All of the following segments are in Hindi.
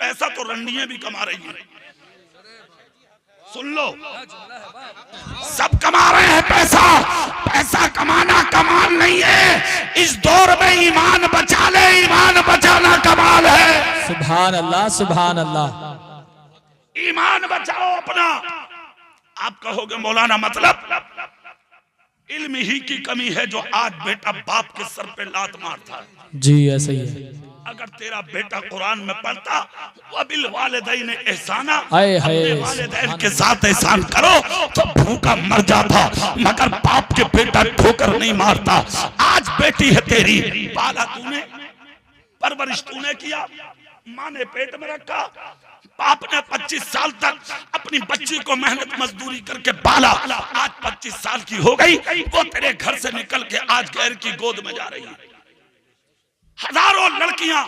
पैसा तो रंडियां भी कमा रही हैं। सुन लो, सब कमा रहे हैं पैसा। पैसा कमाना कमाल नहीं है, इस दौर में ईमान बचा ले, ईमान बचाना कमाल है। सुभान अल्लाह, सुभान अल्लाह। ईमान बचाओ अपना। आप कहोगे मौलाना मतलब इल्म ही की कमी है जो आज बेटा बाप के सर पे लात मारता है। जी ऐसा ही है। अगर तेरा बेटा कुरान में पढ़ता वबिल वालिदैन एहसाना, अपने वालिदैन के साथ एहसान करो, तो भूखा मर जाता, मगर बाप के बेटा ठोकर नहीं मारता। आज बेटी है तेरी, पाला तूने, परवरिश तूने किया, माँ ने पेट में रखा, बाप ने 25 साल तक अपनी बच्ची को मेहनत मजदूरी करके पाला। आज 25 साल की हो गई, वो तेरे घर से निकल के आज गैर की गोद में जा रही है। हजारों लड़कियां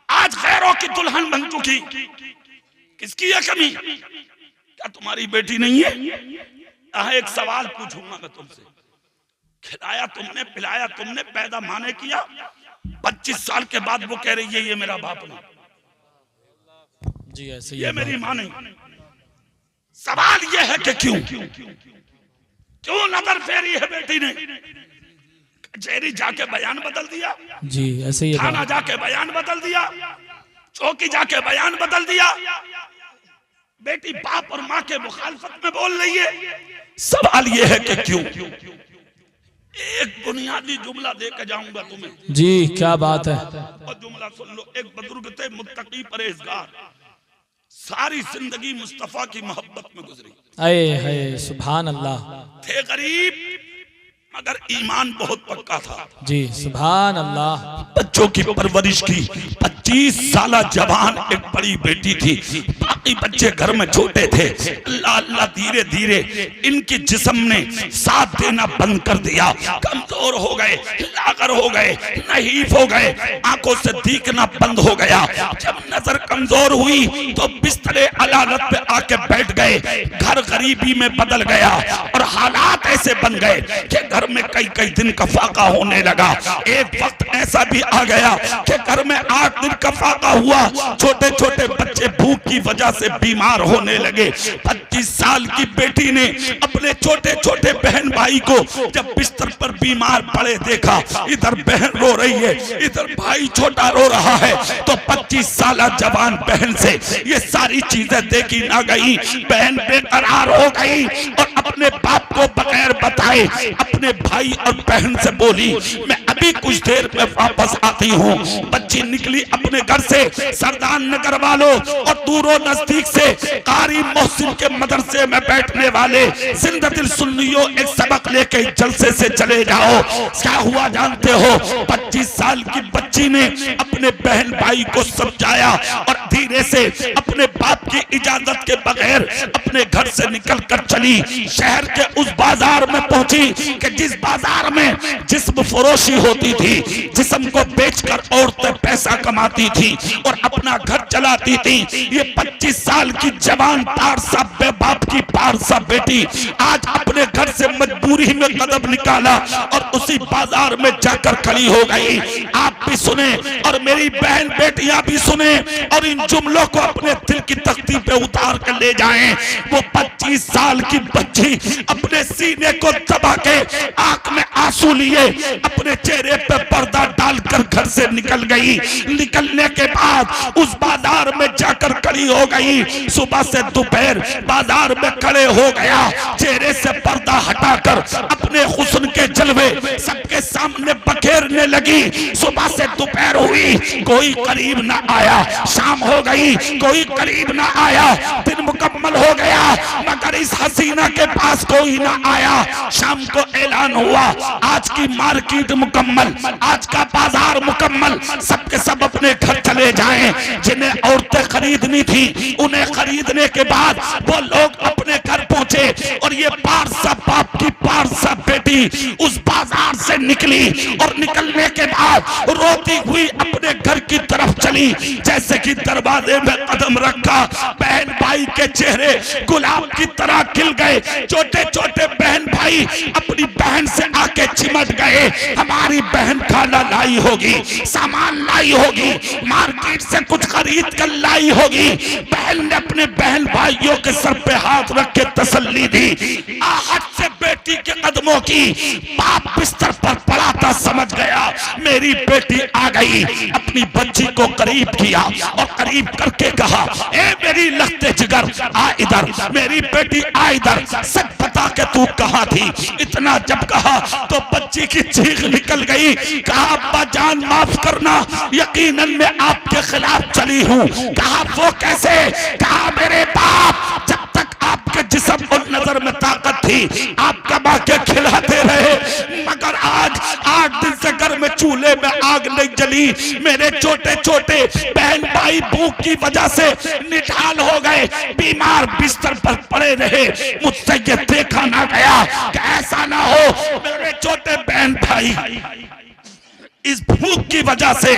आज गैरों की दुल्हन बन चुकी। किसकी है कमी? क्या तुम्हारी बेटी नहीं है? एक सवाल पूछूंगा मैं तुमसे, खिलाया तुमने, पिलाया तुमने, पैदा माने किया, 25 साल के बाद वो कह रही है ये मेरा बाप नहीं, जी ऐसे ये मेरी मां नहीं। सवाल ये है कि क्यों नजर फेरी है बेटी ने? कचहरी जाके बयान बदल दिया, जी ऐसे ही, थाना जाके बयान बदल दिया, चौकी जाके बयान बदल दिया। बेटी बाप और माँ के मुखालफत में बोल रही है। सवाल ये है कि क्यों? एक बुनियादी जुमला दे के जाऊंगा तुम्हें। जी क्या बात है। और जुमला सुन लो। एक बुजुर्ग थे मुत्तकी परहेजगार, सारी जिंदगी मुस्तफा की मोहब्बत में गुजरी। अये है सुभान अल्लाह। थे गरीब मगर ईमान बहुत पक्का था। जी सुभान अल्लाह। बच्चों की परवरिश की 25 साल जवान एक बड़ी बेटी थी, बाकी बच्चे घर में छोटे थे। अल्लाह अल्लाह धीरे धीरे इनके जिस्म ने साथ देना बंद कर दिया, कमजोर हो गए, लागर हो गए, नहीफ हो गए, आंखों से दिखना बंद हो गया। जब नजर कमजोर हुई तो बिस्तरे अलालत पे आके बैठ गए। घर गरीबी में बदल गया और हालात ऐसे बन गए कि घर में कई कई दिन का फाका होने लगा। एक वक्त ऐसा भी आ गया कि घर में 8 दिन का फाका हुआ। छोटे छोटे बच्चे भूख की वजह से बीमार होने लगे। 25 साल की बेटी ने अपने छोटे छोटे बहन भाई को जब बिस्तर पर बीमार पड़े देखा, इधर बहन रो रही है, इधर भाई छोटा रो रहा है, तो 25 साल जवान बहन से ये सारी चीजें देखी ना गई। बहन बेकरार हो गई और अपने बाप को बगैर बताए अपने भाई और बहन से बोली मैं अभी कुछ देर में वापस आती हूँ। बच्ची निकली अपने घर से, सरदार नगर वालों और दूरों नजदीक से कारी मोहसिन के मदरसे में बैठने वाले जिंददिल सुन्नियों, एक सबक लेके जलसे से चले जाओ। क्या हुआ जानते हो? 25 साल की बच्ची ने अपने बहन भाई को समझाया और धीरे से अपने बाप की इजाजत के बगैर अपने घर से निकल कर चली। शहर के उस बाजार में पहुंची कि जिस बाजार में जिस्म फरोशी होती थी, जिस्म को बेचकर औरतें पैसा कमाती थी और अपना घर चलाती थी। ये 25 साल की जवान पारसा बाप की पारसा बेटी आज अपने घर से मजबूरी में कदम निकाला और उसी बाजार में जाकर खड़ी हो गई। आप भी सुने और मेरी बहन बेटियां भी सुने और इन जुमलों को अपने दिल की तख्ती पे उतार कर ले जाएं। वो 25 साल की बच्ची अपने सीने को दबा के आंख में आंसू लिए अपने चेहरे पे पर्दा डालकर घर से निकल गई। निकलने के बाद उस बाजार में जाकर खड़ी हो गई। सुबह से दोपहर बाजार में खड़े हो गया, चेहरे से पर्दा हटाकर अपने हुस्न के जलवे सबके सामने बखेरने लगी। सुबह से दोपहर हुई, कोई करीब ना आया। शाम हो गई, कोई करीब ना आया। दिन मुकम्मल हो गया मगर इस हसीना के पास कोई ना आया। शाम को ऐलान हुआ आज की मार्केट मुकम्मल, आज का बाजार मुकम्मल, सबके सब अपने घर चले जाएं। जिन्हें औरतें खरीदनी थी उन्हें खरीदने के बाद वो लोग अपने घर पहुंचे और और ये पारसा बाप की पारसा बेटी उस बाजार से निकली और निकलने के बाद रोती हुई अपने घर की तरफ चली। जैसे कि दरवाजे में कदम रखा, बहन भाई के चेहरे गुलाब की तरह खिल गए। छोटे छोटे बहन भाई अपनी बहन से आके चिमट गए। हमारी बहन खाना लाई होगी, सामान लाई होगी, मार्केट से कुछ खरीद कर लाई होगी। बहन ने अपने बहन भाइयों के सर पे हाथ रख के तसल्ली दी। आहट से बेटी के कदमों की बाप बिस्तर पर पड़ा था, समझ गया मेरी बेटी आ गई। अपनी बच्ची को करीब किया और करीब करके कहा, ए मेरी लखते जिगर आ इधर, मेरी बेटी आ इधर, सच बता के तू कहाँ थी। इतना जब कहा तो बच्ची की चीख निकल गई। कहा अब्बा जान माफ करना, यकीनन मैं आपके खिलाफ चली हूँ। कहा वो कैसे? कहा मेरे बाप जब तक आपके जिस्म और नजर में ताकत थी आप कमा के खिलाते रहे, मगर आज 8 दिन से घर में चूल्हे में आग नहीं जली। मेरे छोटे छोटे बहन भाई भूख की वजह से निढाल हो गए, बीमार बिस्तर पर पड़े रहे। मुझसे ये देखा ना गया कि ऐसा ना हो मेरे छोटे बहन भाई इस भूख की वजह से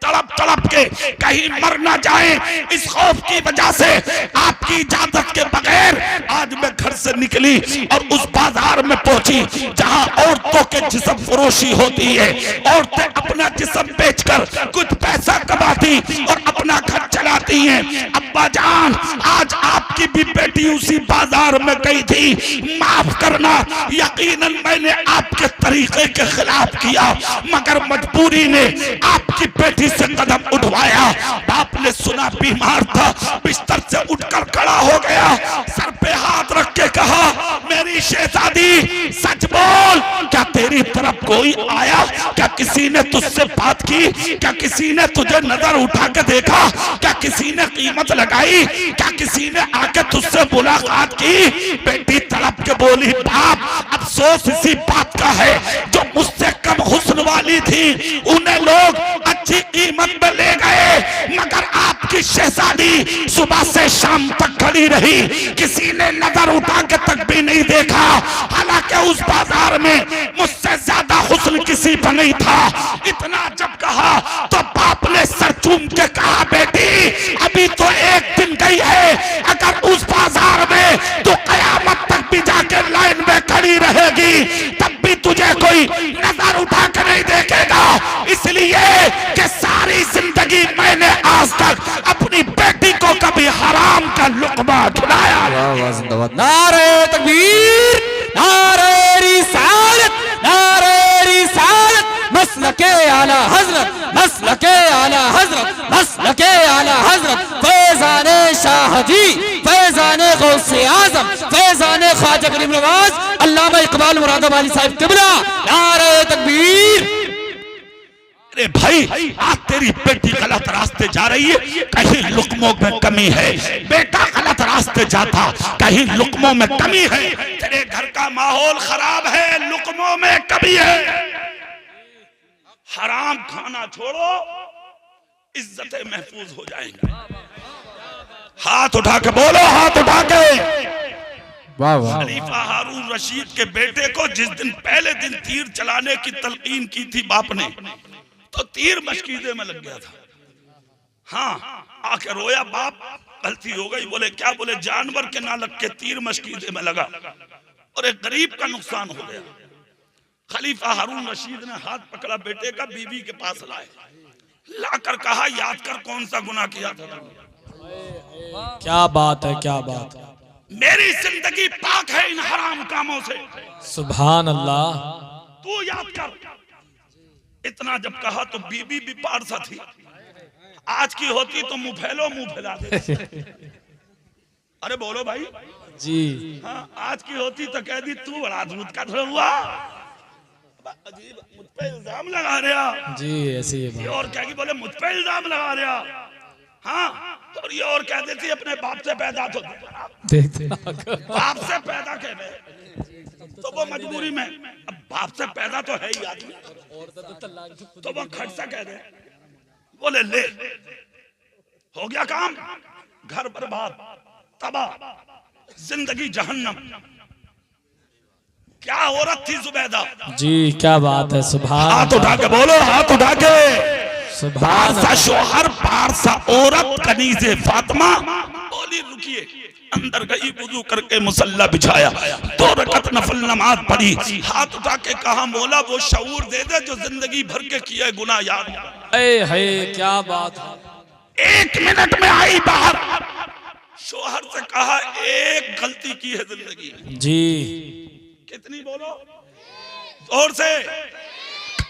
तड़प तड़प के कहीं मर ना जाए, इस खौफ की वजह से आपकी इजाजत के बगैर आज मैं घर से निकली और उस बाजार में पहुंची जहां औरतों के जिस्म फरोशी होती है। औरतें अपना जिस्म बेचकर कुछ पैसा कमाती और अपना घर चलाती हैं। अब्बा जान आज आपकी भी बेटी उसी बाजार में गई थी, माफ करना यकीनन मैंने आपके तरीके के खिलाफ किया, मगर मजबूरी ने आपकी बेटी से कदम उठवाया। बाप ने सुना बीमार था, बिस्तर से उठकर खड़ा हो गया, सर पे हाथ रख के कहा, मेरी शहजादी सच बोल, क्या तेरी तरफ कोई आया? क्या किसी ने तुझसे बात की? क्या किसी ने तुझे नजर उठा के देखा? क्या किसी ने कीमत लगाई? क्या किसी ने आके तुझसे मुलाकात की? बेटी तड़प के बोली, बाप अफसोस इसी बात का है जो मुझसे कम हुस्न वाली थी उन्हें लोग अच्छी कीमत में ले गए, मगर आपकी शहजादी सुबह से शाम तक खड़ी रही, किसी ने नजर उठा के तक भी नहीं देखा। हालांकि उस बाजार में मुझसे ज्यादा हुस्न किसी पर नहीं था। इतना जब कहा तो बाप ने सर चूम के कहा, बेटी अभी तो एक दिन गई है, अगर उस बाजार में तो कयामत तक भी जाकर लाइन में खड़ी रहेगी, तब भी तुझे कोई नजर उठा के नहीं देखेगा। इसलिए कि सारी जिंदगी मैंने आज तक अपनी बेटी को कभी हराम का लुक़मा खिलाया। नारे तकबीर, नारे रिसालत, नारे रिसालत, मसलके आला हजरत, मसलके आला हजरत, मसलके आला हजरत, फैज़ाने शाह जी, फैज़ाने गौसे आज़म, फैज़ाने ख्वाजा गरीब नवाज अल्लामा इकबाल मुरादाबादी साहिब किबला। नारे तकबीर। अरे भाई आज तेरी बेटी गलत रास्ते जा रही है, कहीं लुक़मों में कमी है। बेटा गलत रास्ते जाता, कहीं लुक़मों में कमी है। तेरे घर का माहौल खराब है, लुक़मों में कमी है। हराम खाना छोड़ो, इज्जतें महफूज हो जाएंगी। हाथ उठा के बोलो, हाथ उठा के। वाह वाह। खलीफा हारून रशीद के बेटे को जिस दिन पहले दिन तीर चलाने की तलकीन की थी बाप ने, तो तीर मशकीदे में लग गया था। हाँ आके रोया, बाप गलती हो गई। बोले क्या? बोले जानवर के ना लग के तीर मशकीदे में लगा और एक गरीब का नुकसान हो गया। खलीफा हारून रशीद ने हाथ पकड़ा बेटे का, बीवी के पास लाए, लाकर कहा, याद कर कौन सा गुनाह किया था। क्या बात है, क्या बात है। मेरी जिंदगी पाक है इन हराम कामों से, सुभान अल्लाह। तू याद कर। इतना जब कहा तो बीबी भी पारसा थी। आज की होती तो मुंह फैलो मुंह फैला दे। अरे बोलो भाई जी। हाँ आज की होती तो कह दी तू बड़ा दूध का धुआ हुआ, अजीब मुझ पे इल्जाम लगा रहा जी। ऐसी है ये और क्या की बोले मुझ पे इल्जाम लगा रहा। हाँ और ये और कह देती अपने बाप से पैदा तो बाप से पैदा कह रहे तो वो मजबूरी में, अब बाप से पैदा तो है ही आदमी, तो वो खट सा कह दे। बोले ले हो गया काम, घर बर्बाद, तबाह, जिंदगी जहन्नम। क्या औरत थी जुबैदा। जी क्या बात है, सुभान हाथ उठा के बोलो, हाथ उठा के। सुभान पारसा शोहर, पारसा औरत, कनीज़े फातिमा। बोली रुकिए, अंदर गई, वुजू करके मुसल्ला बिछाया, 2 रकअत नफल नमाज पढ़ी, हाथ उठा के कहा मौला वो शऊर दे दे जो जिंदगी भर के किए गुनाह याद। है क्या बात है। 1 मिनट में आई बाहर, शोहर से कहा एक गलती की है जिंदगी में। जी कितनी बोलो जोर से।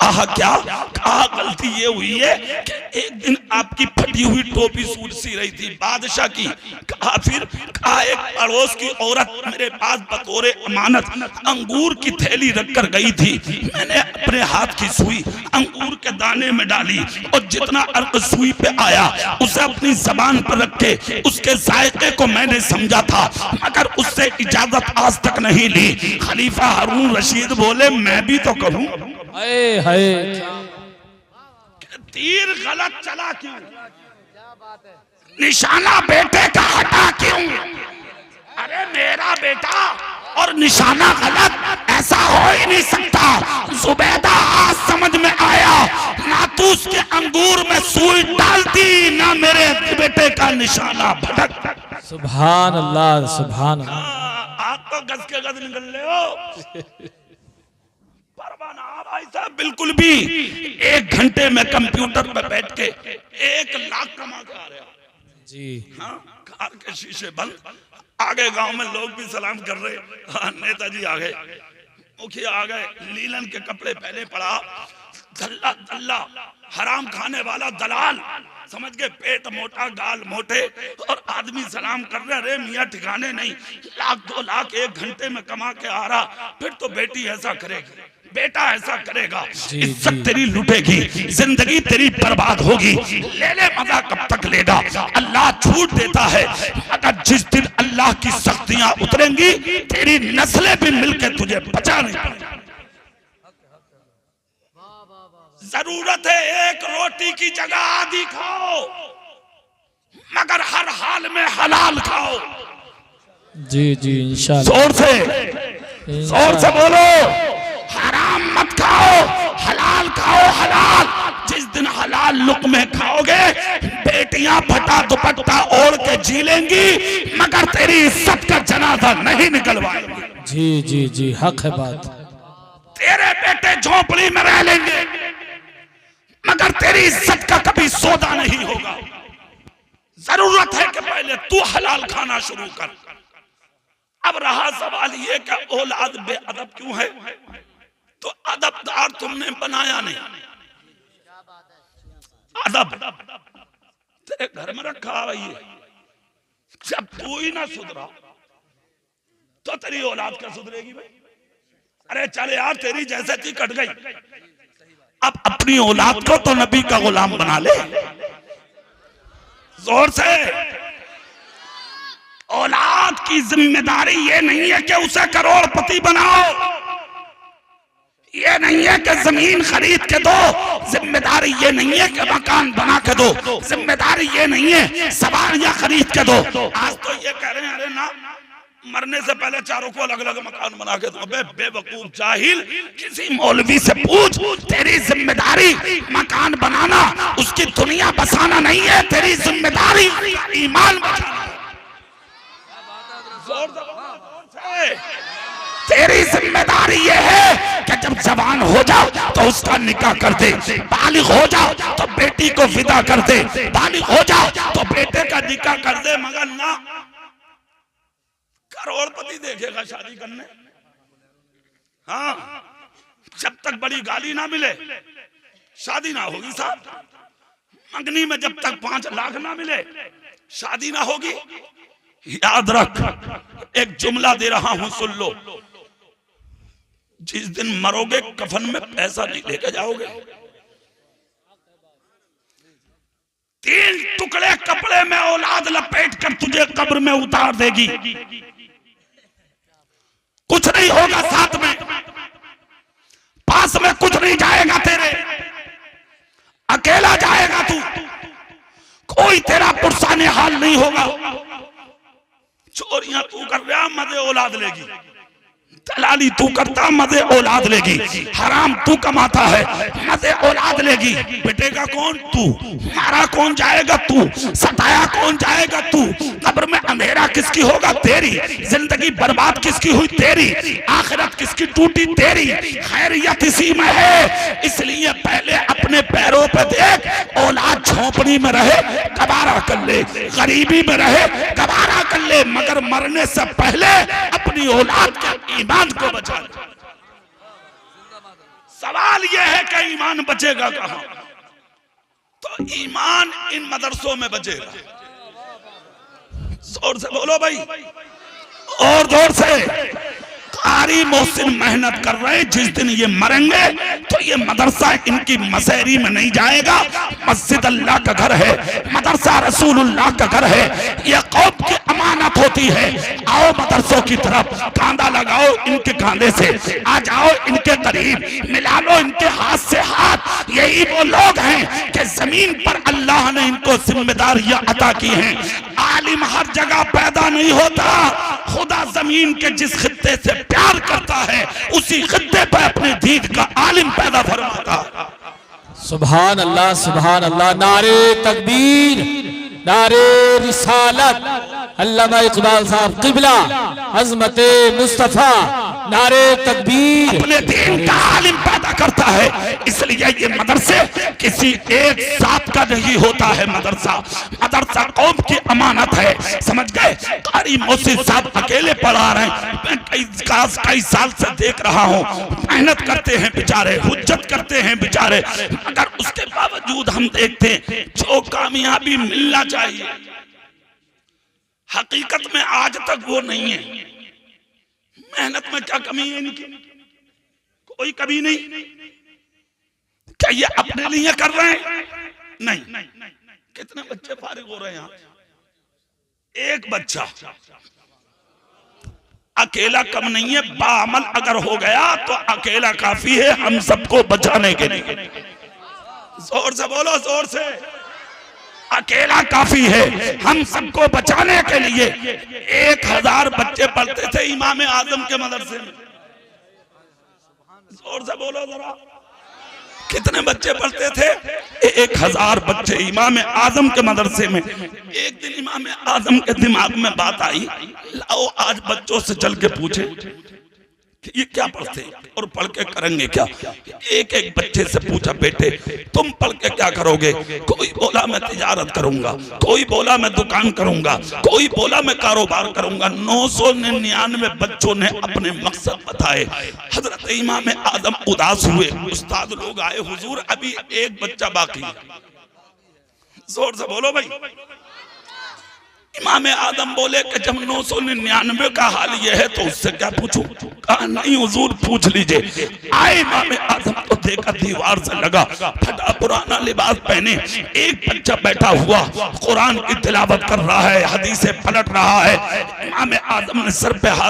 कहा क्या? कहा गलती ये हुई है कि एक दिन आपकी फटी हुई टोपी सूट सी रही थी बादशाह की। कहा फिर? कहा एक पड़ोस की औरत मेरे पास बतौरे अमानत अंगूर की थैली रखकर गई थी, मैंने अपने हाथ की सुई अंगूर के दाने में डाली और जितना अर्क सुई पे आया उसे अपनी जबान पर रख के उसके जायके को मैंने समझा था, मगर उससे इजाजत आज तक नहीं ली। खलीफा हारून रशीद बोले मैं भी तो कहूं, तीर गलत चला क्यों? निशाना बेटे का हटा क्यों? अरे मेरा बेटा और निशाना गलत, ऐसा हो ही नहीं सकता। जुबैदा आज समझ में आया, ना तू उसके अंगूर में सुई डालती, ना मेरे बेटे का निशाना भटक। सुभान अल्लाह, सुभान अल्लाह। आप तो गज के गज निकल ले हो। परवाना भाई साहब बिल्कुल भी 1 घंटे में कंप्यूटर पर बैठ के 1 लाख कमा के आ रहे हो जी। हाँ, कार के शीशे बंद, आगे गांव में लोग भी सलाम कर रहे। हाँ, नेताजी आ गए, मुखिया आ गए, लीलन के कपड़े पहले पड़ा, दल्ला दल्ला हराम खाने वाला दलाल, समझ गए, पेट मोटा गाल मोटे, और आदमी सलाम कर रहे। अरे मियाँ ठिकाने नहीं, 1-2 लाख 1 घंटे में कमा के आ रहा, फिर तो बेटी ऐसा करेगी, बेटा ऐसा करेगा, इज्जत तेरी लुटेगी, जिंदगी तेरी बर्बाद होगी। ले ले मजा कब तक लेगा? अल्लाह छूट देता है, अगर जिस दिन अल्लाह की सख्तियां उतरेंगी तेरी नस्लें भी मिलकर तुझे बचा नहीं पाएंगी। जरूरत है एक रोटी की जगह आधी खाओ, मगर हर हाल में हलाल खाओ। जी जी इंशाल्लाह। जोर से बोलो, हराम मत खाओ, हलाल खाओ, हलाल। जिस दिन हलाल लुक़्मे खाओगे बेटियां फटा दुपट्टा ओढ़ के जी लेंगी, मगर तेरी इज्जत का जनाजा नहीं निकलवाएंगी। जी जी जी हक है बात। तेरे बेटे झोपड़ी में रह लेंगे, मगर तेरी इज्जत का कभी सौदा नहीं होगा। जरूरत है कि पहले तू हलाल खाना शुरू कर। अब रहा सवाल ये कि औलाद बेअदब क्यों है? तो अदबदार तुमने बनाया नहीं। अदब तेरे घर में रखा हुआ है, जब तू ही ना सुधरा तो तेरी औलाद क्या सुधरेगी भाई? अरे चल यार, तेरी जैसे थी कट गई, अब अपनी औलाद को तो नबी का गुलाम बना ले। जोर से। औलाद की जिम्मेदारी ये नहीं है कि उसे करोड़पति बनाओ, ये नहीं है कि जमीन खरीद के दो, जिम्मेदारी ये नहीं है कि मकान बना के दो, जिम्मेदारी ये नहीं है सवारियां खरीद के दो। आज तो ये कह रहे हैं अरे ना, मरने से पहले चारों को अलग अलग मकान बना के दो। अबे बेवकूफ जाहिल, किसी मौलवी से पूछ, तेरी जिम्मेदारी मकान बनाना, उसकी दुनिया बसाना नहीं है, तेरी जिम्मेदारी ईमान बचाना। तेरी जिम्मेदारी ये है कि जब जवान हो जाओ तो उसका निकाह कर दे, बालिग हो जाओ तो बेटी को विदा कर दे, बालिग हो जाओ तो बेटे का निकाह कर दे। मगर ना, करोड़पति देखेगा शादी करने। हाँ, जब तक बड़ी गाली ना मिले शादी ना होगी साहब। मंगनी में जब तक 5 लाख ना मिले शादी ना होगी। याद रख, एक जुमला दे रहा हूं, सुन लो। जिस दिन मरोगे कफन में पैसा नहीं लेके जाओगे। 3 टुकड़े कपड़े में औलाद लपेट कर तुझे कब्र में उतार देगी, कुछ नहीं होगा साथ में, पास में कुछ नहीं जाएगा तेरे, अकेला जाएगा तू, कोई तेरा पुरसाने हाल नहीं होगा। चोरियां तू कर रहा, मजे औलाद लेगी। दलाली तू करता, मजे औलाद लेगी। हराम तू कमाता है, मजे औलाद लेगी। पिटेगा कौन? तू। मारा कौन जाएगा? तू। सताया कौन जाएगा? तू। कब्र में अंधेरा किसकी होगा? तेरी। जिंदगी बर्बाद किसकी हुई? तेरी। आखिरत किसकी टूटी? तेरी। खैरियत इसी में है, इसलिए पहले अपने पैरों पे देख। औलाद झोपड़ी में रहे गवारा कर ले, गरीबी में रहे गवारा कर ले, मगर मरने से पहले अपनी औलाद के ईमान को बचा ले। सवाल यह है कि ईमान बचेगा कहां? तो ईमान इन मदरसों में बचेगा। जोर से बोलो भाई, और जोर से। कारी मोहसिन मेहनत कर रहे हैं, जिस दिन ये मरेंगे तो ये मदरसा इनकी मसहरी में नहीं जाएगा। मस्जिद अल्लाह का घर है, मदरसा रसूलुल्लाह का घर है, ये कौम की अमानत होती है। आओ मदरसों की तरफ, कांधा लगाओ इनके कांधे से, आ जाओ इनके करीब, मिला लो इनके हाथ से हाथ। यही वो लोग हैं कि जमीन पर अल्लाह ने इनको जिम्मेदारियां अता की हैं। आलिम हर जगह पैदा नहीं होता, खुदा जमीन के जिस खित्ते से प्यार करता है उसी खित्ते पर अपने दीन का आलिम पैदा फरमाता है। सुभान अल्लाह, सुभान अल्लाह। नारे तकबीर, नारे रिसालत। अल्लामा इकबाल साहब किबला, अज़मत मुस्तफा, नारे तकबीर। अपने दीन का आलिम पैदा करता है, इसलिए ये मदरसे किसी एक जात का नहीं होता है। मदरसा कौम की अमानत है, समझ गए? कारी मोहसिन साहब अकेले पढ़ा रहे हैं, मैं कई साल से देख रहा हूँ। मेहनत करते हैं बेचारे, हुज्जत करते हैं बेचारे, मगर उसके बावजूद हम देखते हैं जो कामयाबी मिलना चाहिए हकीकत में आज तक वो नहीं है। मेहनत में क्या कमी है इनकी? कोई कमी नहीं। क्या ये अपने लिए कर रहे हैं? नहीं। कितने बच्चे फारिग हो रहे हैं यहाँ? एक बच्चा अकेला कम नहीं है, बाअमल अगर हो गया तो अकेला काफी है हम सबको बचाने के लिए। जोर से बोलो, जोर से। अकेला काफी है हम सबको बचाने के लिए। 1000 बच्चे पढ़ते थे इमाम आजम के मदरसे में। जोर से बोलो जरा, कितने बच्चे पढ़ते थे? 1000 बच्चे इमाम आजम के मदरसे में। एक दिन इमाम आजम के दिमाग में बात आई, लाओ आज बच्चों से चल के पूछे कि ये क्या पढ़ते हैं और पढ़ के करेंगे क्या। एक एक बच्चे से पूछा, बेटे तुम पढ़ के क्या करोगे? कोई बोला मैं तिजारत करूंगा, कोई बोला मैं दुकान करूंगा, कोई बोला मैं कारोबार करूंगा। 999 बच्चों ने अपने मकसद बताए। हजरत इमाम आदम उदास हुए। उस्ताद लोग आए, हुजूर अभी एक बच्चा बाकी है। जोर से बोलो भाई। इमाम आदम बोले कि जब 999 का हाल यह है तो उससे क्या पूछूं? कहा नहीं हुजूर पूछ लीजिए। आए इमाम आदम तो देखा दीवार से लगा, फटा पुराना लिबास पहने एक बच्चा बैठा हुआ कुरान की तिलावत कर रहा है, हदीसें पलट रहा है। इमाम आदम ने सर पे हाथ